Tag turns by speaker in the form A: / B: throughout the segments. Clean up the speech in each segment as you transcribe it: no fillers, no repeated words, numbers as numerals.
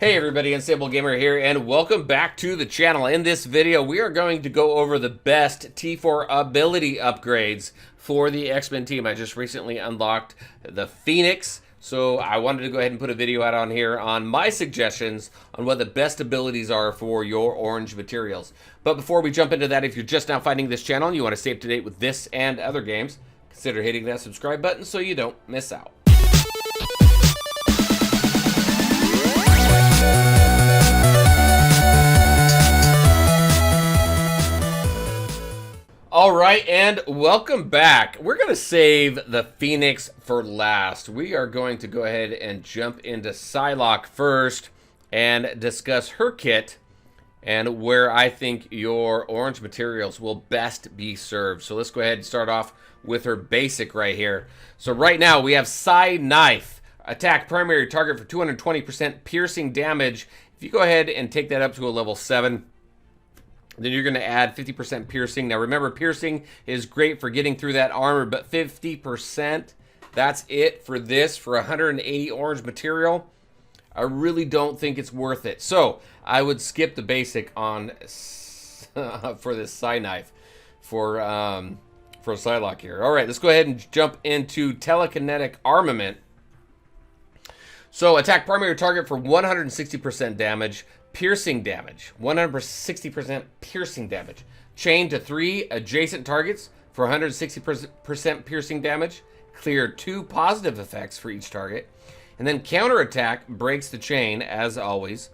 A: Hey everybody, Unstable Gamer here, and welcome back to the channel. In this video, we are going to go over the best T4 ability upgrades for the X-Men team. I just recently unlocked the Phoenix, so I wanted to go ahead and put a video out on here on my suggestions on what the best abilities are for your orange materials. But before we jump into that, if you're just now finding this channel and you want to stay up to date with this and other games, consider hitting that subscribe button so you don't miss out. All right, and welcome back. We're going to save the Phoenix for last. We are going to go ahead and jump into Psylocke first and discuss her kit and where I think your orange materials will best be served. So let's go ahead and start off with her basic right here. So right now we have Psy Knife. Attack primary target for 220% piercing damage. If you go ahead and take that up to a level 7, then you're going to add 50% piercing. Now remember, piercing is great for getting through that armor, but 50%, that's it for this, for 180 orange material. I really don't think it's worth it. So I would skip the basic on for this Psy Knife for Psylocke here. All right, let's go ahead and jump into Telekinetic Armament. So attack primary target for 160% damage. Piercing damage, 160% piercing damage. Chain to 3 adjacent targets for 160% piercing damage. Clear 2 positive effects for each target. And then counterattack breaks the chain, as always.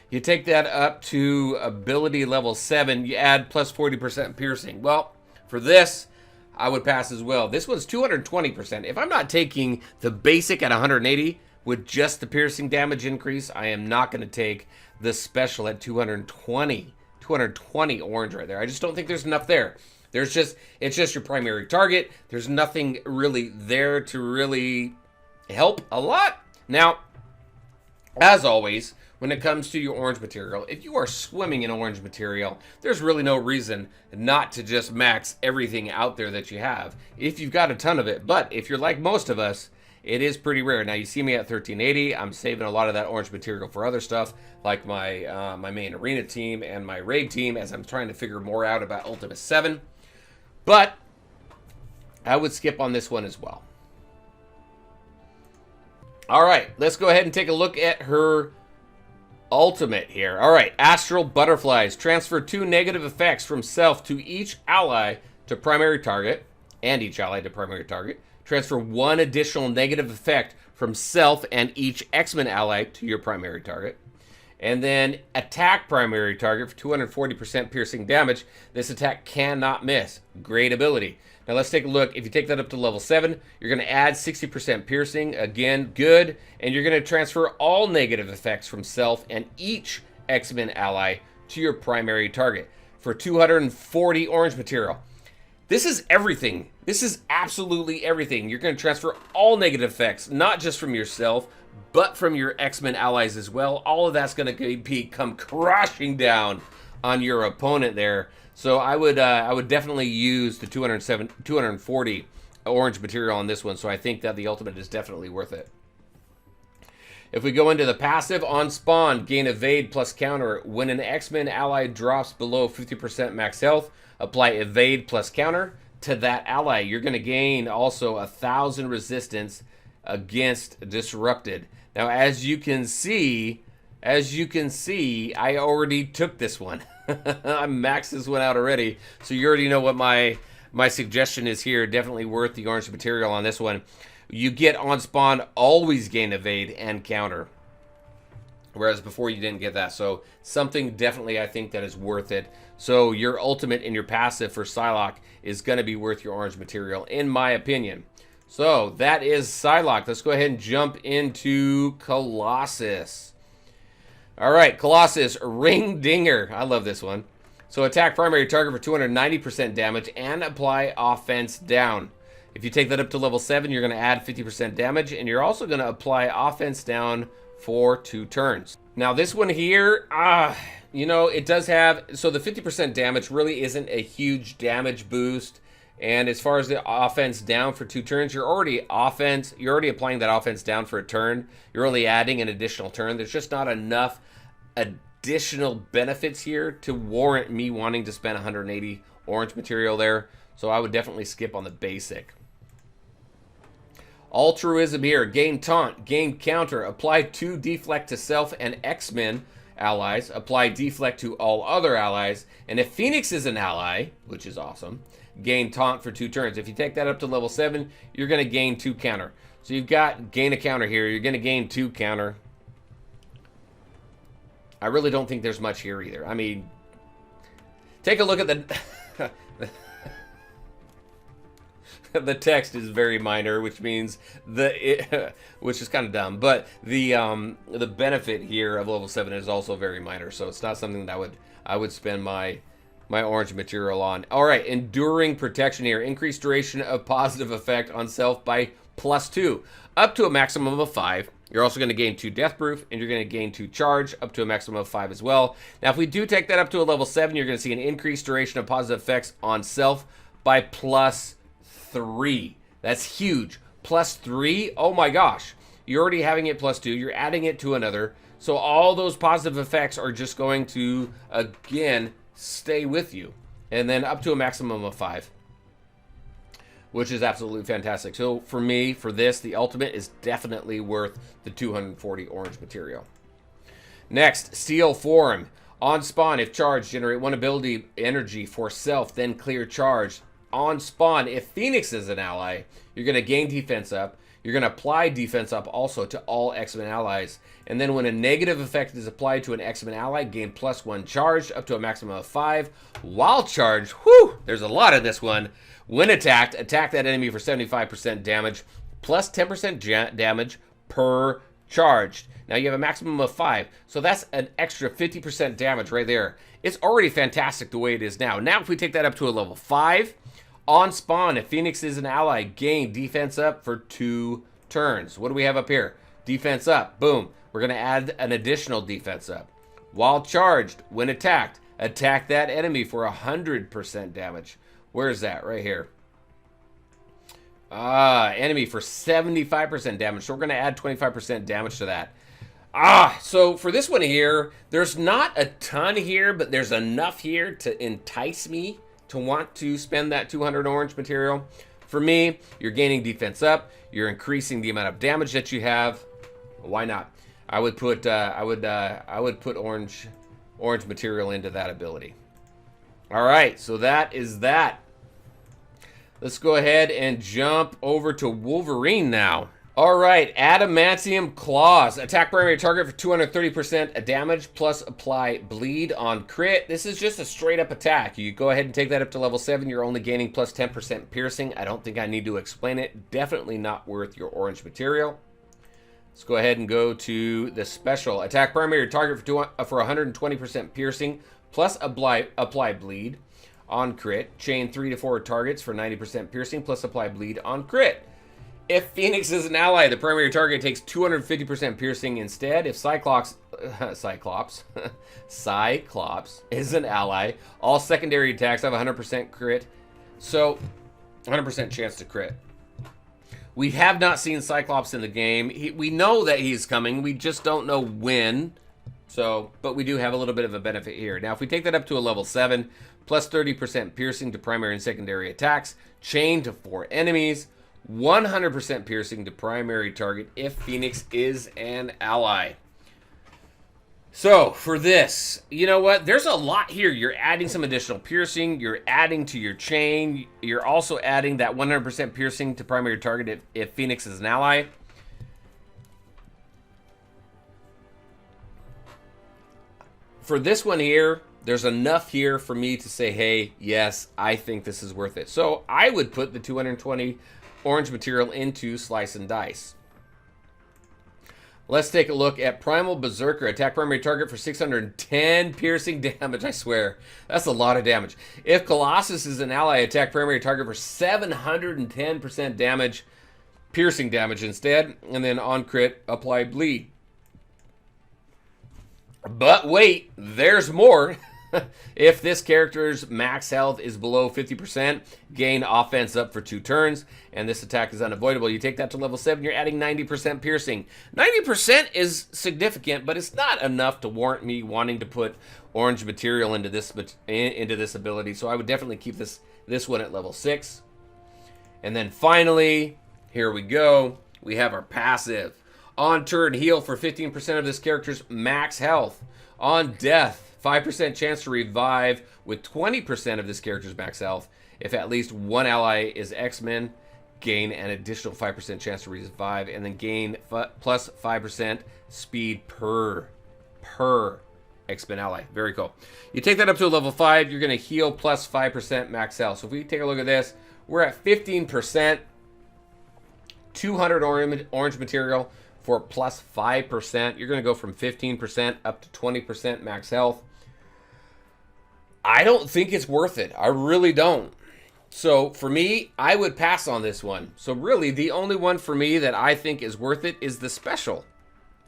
A: You take that up to ability level 7. You add plus 40% piercing. Well, for this, I would pass as well. This one's 220%. If I'm not taking the basic at 180 with just the piercing damage increase, I am not going to take the special at 220 orange right there. I just don't think there's enough there. It's just your primary target. There's nothing really there to really help a lot. Now, as always, when it comes to your orange material, if you are swimming in orange material, there's really no reason not to just max everything out there that you have if you've got a ton of it. But if you're like most of us, it is pretty rare. Now you see me at 1380. I'm saving a lot of that orange material for other stuff, like my my main arena team and my raid team, as I'm trying to figure more out about Ultima 7. But I would skip on this one as well. All right, let's go ahead and take a look at her ultimate here. All right, Astral Butterflies. Transfer 2 negative effects from self to each ally to primary target, and each ally to primary target. Transfer 1 additional negative effect from self and each X-Men ally to your primary target. And then attack primary target for 240% piercing damage. This attack cannot miss. Great ability. Now let's take a look. If you take that up to level 7, you're going to add 60% piercing. Again, good. And you're going to transfer all negative effects from self and each X-Men ally to your primary target for 240 orange material. This is everything. This is absolutely everything. You're going to transfer all negative effects, not just from yourself, but from your X-Men allies as well. All of that's going to come crashing down on your opponent there. So I would definitely use the 240 orange material on this one. So I think that the ultimate is definitely worth it. If we go into the passive, on spawn, gain evade plus counter. When an X-Men ally drops below 50% max health, apply evade plus counter to that ally. You're going to gain also 1,000 resistance against disrupted. Now, as you can see, I already took this one. I maxed this one out already, so you already know what my suggestion is here. Definitely worth the orange material on this one. You get on spawn, always gain evade and counter, whereas before you didn't get that. So something definitely I think that is worth it. So your ultimate and your passive for Psylocke is going to be worth your orange material, in my opinion. So that is Psylocke. Let's go ahead and jump into Colossus. All right, Colossus, Ring Dinger. I love this one. So attack primary target for 290% damage and apply offense down. If you take that up to level 7, you're going to add 50% damage, and you're also going to apply offense down for 2 turns. Now this one here, you know, it does have, so the 50% damage really isn't a huge damage boost. And as far as the offense down for 2 turns, you're already applying that offense down for a turn. You're only adding an additional turn. There's just not enough additional benefits here to warrant me wanting to spend 180 orange material there. So I would definitely skip on the basic. Altruism here. Gain taunt, gain counter, apply 2 deflect to self and X-Men allies, apply deflect to all other allies, and if Phoenix is an ally, which is awesome, gain taunt for 2 turns. If you take that up to level 7, you're going to gain 2 counter. So you've got gain a counter here. You're going to gain 2 counter. I really don't think there's much here either. I mean, take a look at the... The text is very minor, which means which is kind of dumb. But the benefit here of level 7 is also very minor, so it's not something that I would spend my orange material on. All right, enduring protection here. Increased duration of positive effect on self by +2, up to a maximum of 5. You're also going to gain 2 death proof, and you're going to gain 2 charge, up to a maximum of 5 as well. Now, if we do take that up to a level 7, you're going to see an increased duration of positive effects on self by +3. That's huge. +3. Oh my gosh. You're already having it +2. You're adding it to another. So all those positive effects are just going to, again, stay with you. And then up to a maximum of 5. Which is absolutely fantastic. So for me, for this, the ultimate is definitely worth the 240 orange material. Next, Steel Form. On spawn, if charged, generate 1 ability energy for self, then clear charge. On spawn, if Phoenix is an ally, you're going to gain defense up. You're going to apply defense up also to all X-Men allies. And then when a negative effect is applied to an X-Men ally, gain +1 charge up to a maximum of 5. While charged, whew, there's a lot in this one. When attacked, attack that enemy for 75% damage, plus 10% damage per charged. Now you have a maximum of 5, so that's an extra 50% damage right there. It's already fantastic the way it is now. Now if we take that up to a level 5, on spawn, if Phoenix is an ally, gain defense up for 2 turns. What do we have up here? Defense up. Boom. We're going to add an additional defense up. While charged, when attacked, attack that enemy for 100% damage. Where is that? Right here. Enemy for 75% damage. So we're going to add 25% damage to that. So for this one here, there's not a ton here, but there's enough here to entice me to want to spend that 200 orange material. For me, you're gaining defense up. You're increasing the amount of damage that you have. Why not? I would put orange material into that ability. All right, so that is that. Let's go ahead and jump over to Wolverine now. All right, Adamantium Claws. Attack primary target for 230% damage plus apply bleed on crit. This is just a straight up attack. You go ahead and take that up to level 7. You're only gaining plus 10% piercing. I don't think I need to explain it. Definitely not worth your orange material. Let's go ahead and go to the special. Attack primary target for 120% piercing plus apply bleed on crit. Chain 3 to 4 targets for 90% piercing plus apply bleed on crit. If Phoenix is an ally, the primary target takes 250% piercing instead. If Cyclops is an ally, all secondary attacks have 100% crit. So, 100% chance to crit. We have not seen Cyclops in the game. We know that he's coming. We just don't know when. So, but we do have a little bit of a benefit here. Now, if we take that up to a level 7, plus 30% piercing to primary and secondary attacks, chain to 4 enemies, 100% piercing to primary target if Phoenix is an ally. So, for this, you know what? There's a lot here. You're adding some additional piercing. You're adding to your chain. You're also adding that 100% piercing to primary target if Phoenix is an ally. For this one here, there's enough here for me to say, hey, yes, I think this is worth it. So, I would put the 220 orange material into Slice and Dice. Let's take a look at Primal Berserker. Attack primary target for 610 piercing damage. I swear, that's a lot of damage. If Colossus is an ally, attack primary target for 710% damage, piercing damage instead. And then on crit, apply bleed. But wait, there's more. If this character's max health is below 50%, gain offense up for 2 turns, and this attack is unavoidable. You take that to level 7, you're adding 90% piercing. 90% is significant, but it's not enough to warrant me wanting to put orange material into this ability, so I would definitely keep this one at level 6. And then finally, here we go. We have our passive. On turn, heal for 15% of this character's max health. On death, 5% chance to revive with 20% of this character's max health. If at least one ally is X-Men, gain an additional 5% chance to revive, and then gain plus 5% speed per X-Men ally. Very cool. You take that up to a level 5, you're going to heal plus 5% max health. So if we take a look at this, we're at 15%, 200 orange material for plus 5%. You're going to go from 15% up to 20% max health. I don't think it's worth it. I really don't. So for me, I would pass on this one. So really, the only one for me that I think is worth it is the special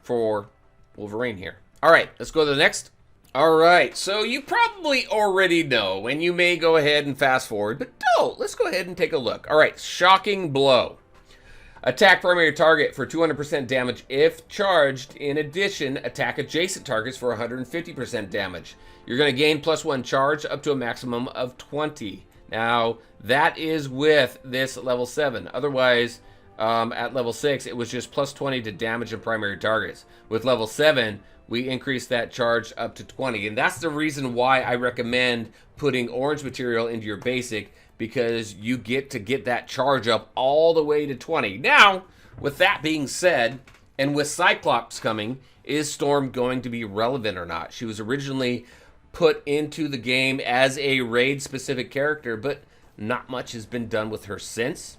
A: for Wolverine here. All right, let's go to the next. All right, so you probably already know, and you may go ahead and fast forward, but don't. Let's go ahead and take a look. All right, Shocking Blow. Attack primary target for 200% damage if charged. In addition, attack adjacent targets for 150% damage. You're going to gain plus 1 charge up to a maximum of 20. Now, that is with this level 7. Otherwise, at level 6, it was just plus 20 to damage and primary targets. With level 7, we increased that charge up to 20. And that's the reason why I recommend putting orange material into your basic, because you get to get that charge up all the way to 20. Now, with that being said, and with Cyclops coming, is Storm going to be relevant or not? She was originally put into the game as a raid-specific character, but not much has been done with her since.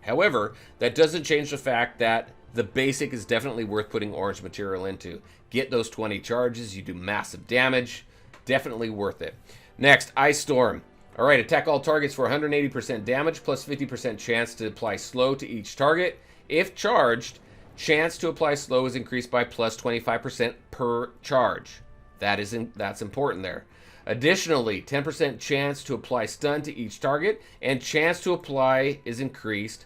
A: However, that doesn't change the fact that the basic is definitely worth putting orange material into. Get those 20 charges, you do massive damage. Definitely worth it. Next, Ice Storm. All right, attack all targets for 180% damage plus 50% chance to apply slow to each target. If charged, chance to apply slow is increased by plus 25% per charge. That's important there. Additionally, 10% chance to apply stun to each target, and chance to apply is increased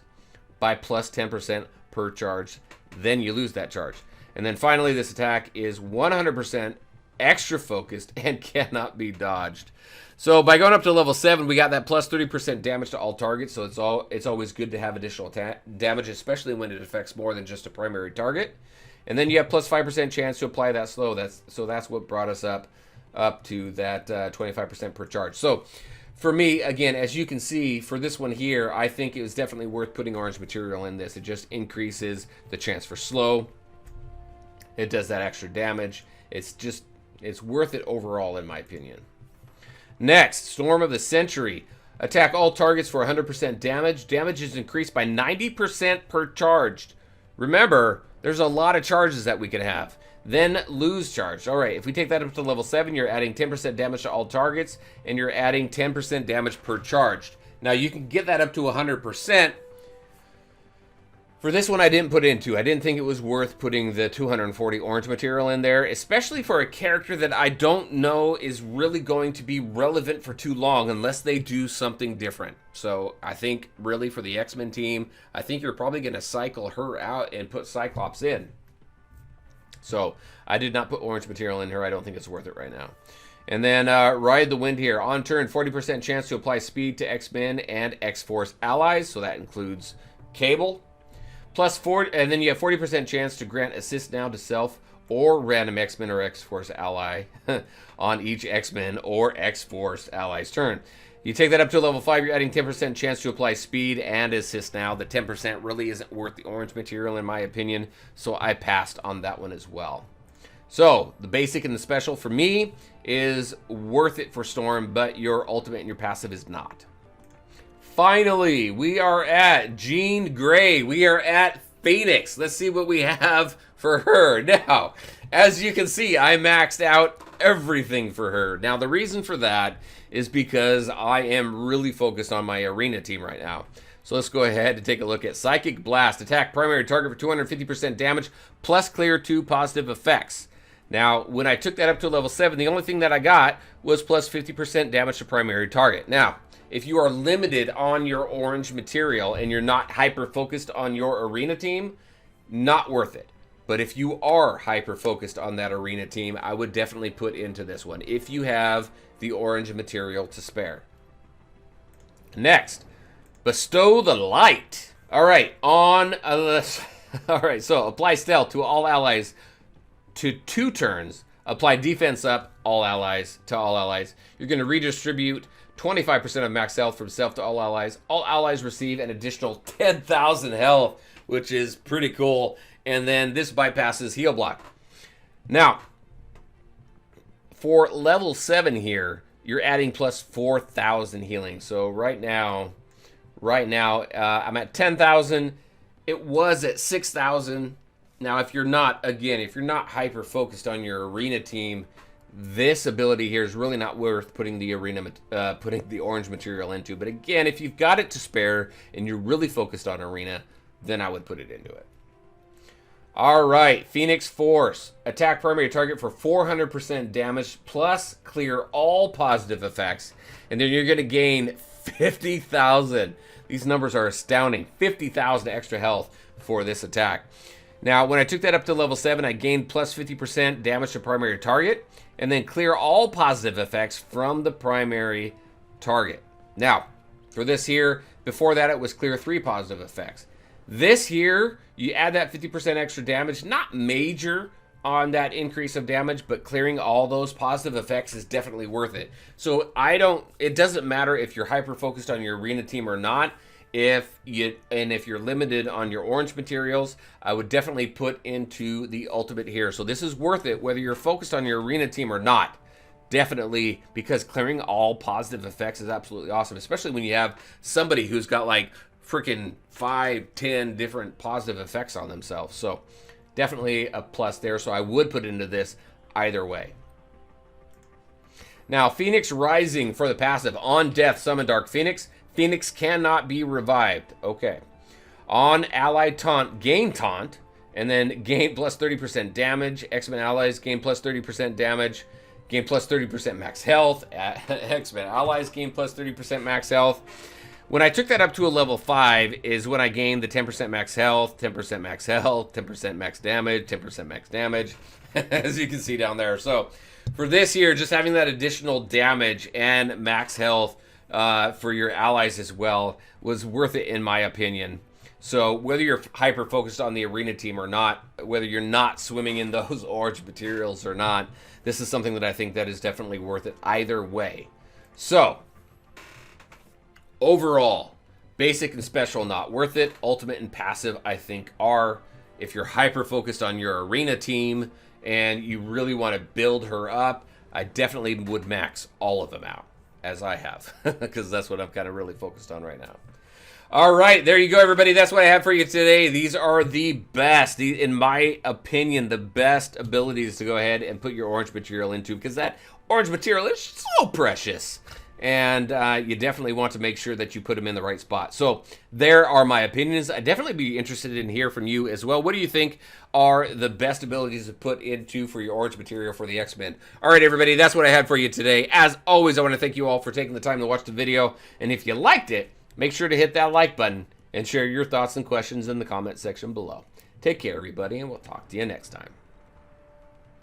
A: by plus 10% per charge. Then you lose that charge. And then finally, this attack is 100% extra focused and cannot be dodged. So by going up to level 7, we got that plus 30% damage to all targets. So it's always good to have additional damage, especially when it affects more than just a primary target. And then you have plus 5% chance to apply that slow. That's what brought us up to that 25% per charge. So for me, again, as you can see, for this one here, I think it was definitely worth putting orange material in this. It just increases the chance for slow. It does that extra damage. It's worth it overall, in my opinion. Next, Storm of the Century. Attack all targets for 100% damage. Damage is increased by 90% per charged. Remember, there's a lot of charges that we can have. Then lose charge. All right, if we take that up to level 7, you're adding 10% damage to all targets, and you're adding 10% damage per charged. Now, you can get that up to 100%. For this one, I didn't put into. I didn't think it was worth putting the 240 orange material in there, especially for a character that I don't know is really going to be relevant for too long unless they do something different. So I think really for the X-Men team, I think you're probably going to cycle her out and put Cyclops in. So I did not put orange material in here. I don't think it's worth it right now. And then Ride the Wind here. On turn, 40% chance to apply speed to X-Men and X-Force allies. So that includes Cable. Plus 4, and then you have 40% chance to grant assist now to self or random X-Men or X-Force ally on each X-Men or X-Force ally's turn. You take that up to level 5, you're adding 10% chance to apply speed and assist now. The 10% really isn't worth the orange material in my opinion, so I passed on that one as well. So, the basic and the special for me is worth it for Storm, but your ultimate and your passive is not. Finally, we are at Jean Grey. We are at Phoenix. Let's see what we have for her. Now, as you can see, I maxed out everything for her. Now, the reason for that is because I am really focused on my arena team right now. So let's go ahead and take a look at Psychic Blast. Attack primary target for 250% damage, plus clear 2 positive effects. Now, when I took that up to level 7, the only thing that I got was plus 50% damage to primary target. Now, if you are limited on your orange material and you're not hyper-focused on your arena team, not worth it. But if you are hyper-focused on that arena team, I would definitely put into this one, if you have the orange material to spare. Next, Bestow the Light. All right, all right, so apply stealth to all allies to 2 turns. Apply defense up to all allies. You're going to redistribute 25% of max health from self to all allies. All allies receive an additional 10,000 health, which is pretty cool. And then this bypasses heal block. Now, for level 7 here, you're adding plus 4,000 healing. So right now, I'm at 10,000. It was at 6,000. Now, if you're not hyper focused on your arena team, this ability here is really not worth putting the orange material into. But again, if you've got it to spare and you're really focused on arena, then I would put it into it. All right, Phoenix Force. Attack primary target for 400% damage plus clear all positive effects. And then you're going to gain 50,000. These numbers are astounding. 50,000 extra health for this attack. Now, when I took that up to level 7, I gained plus 50% damage to primary target, and then clear all positive effects from the primary target. Now, for this here, before that it was clear 3 positive effects. This here, you add that 50% extra damage, not major on that increase of damage, but clearing all those positive effects is definitely worth it. So it doesn't matter if you're hyper-focused on your arena team or not. If you're limited on your orange materials, I would definitely put into the ultimate here. So this is worth it whether you're focused on your arena team or not. Definitely, because clearing all positive effects is absolutely awesome, especially when you have somebody who's got like freaking 5, 10 different positive effects on themselves. So definitely a plus there. So I would put into this either way. Now, Phoenix Rising for the passive. On death, summon Dark Phoenix. Phoenix cannot be revived. Okay. On allied taunt, gain taunt, and then gain plus 30% damage. X-Men allies gain plus 30% damage. Gain plus 30% max health. X-Men allies gain plus 30% max health. When I took that up to a level 5 is when I gained the 10% max health, 10% max health, 10% max damage, 10% max damage, as you can see down there. So for this here, just having that additional damage and max health for your allies as well was worth it in my opinion. So whether you're hyper focused on the arena team or not, whether you're not swimming in those orange materials or not, this is something that I think that is definitely worth it either way. So overall, basic and special not worth it. Ultimate and passive I think are. If you're hyper focused on your arena team and you really want to build her up, I definitely would max all of them out, as I have, because that's what I'm kind of really focused on right now. All right, there you go, everybody. That's what I have for you today. These are the best, in my opinion, the best abilities to go ahead and put your orange material into, because that orange material is so precious. And you definitely want to make sure that you put them in the right spot. So there are my opinions. I'd definitely be interested in hear from you as well. What do you think are the best abilities to put into for your orange material for the X-Men? All right, everybody, that's what I had for you today. As always, I want to thank you all for taking the time to watch the video. And if you liked it, make sure to hit that like button and share your thoughts and questions in the comment section below. Take care, everybody, and we'll talk to you next time.